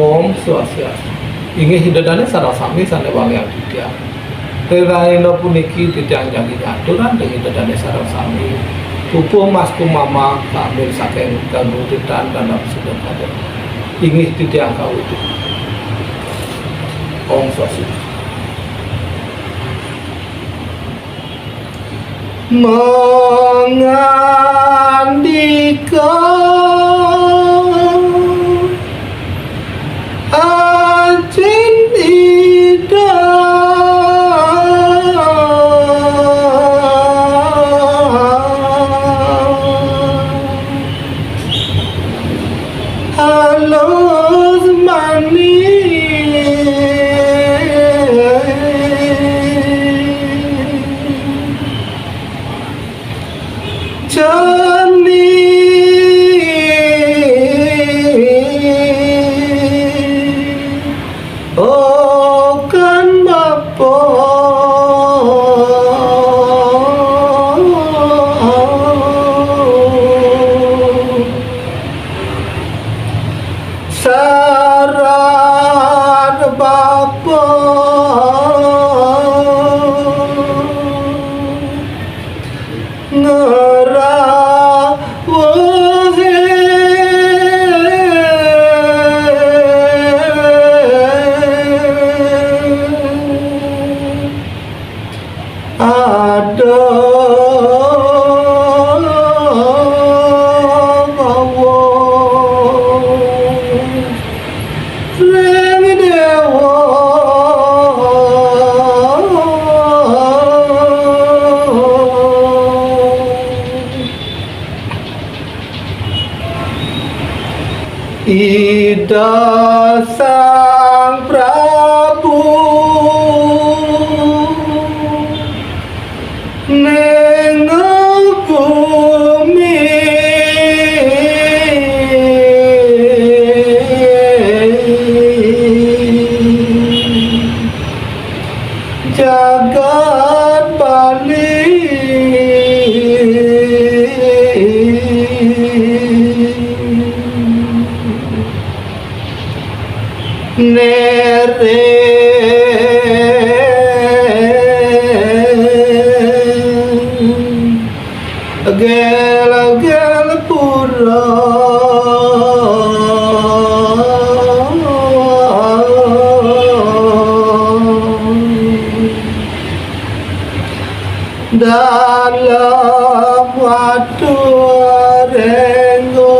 Om Swastiastu. Inggih hidadane sarasami sane wayang titiang. Reraina puniki titiang janji aturan dengan hidadane sarasami. Pupuh mas kumama kamil saking kanututan dalam sedang kader. Inggih titiang kawutu. Om Swastiastu. Mengandika ajin ida halus manis oh kan bapa saran bapa ada bawa reng dewa ida sang Prabu neng bumi jagat bali nere gel pura dalam waktu renggo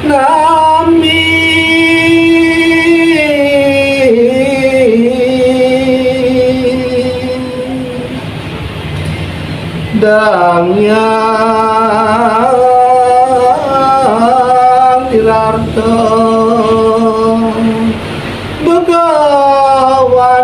nami dangyang dilarto Begawanta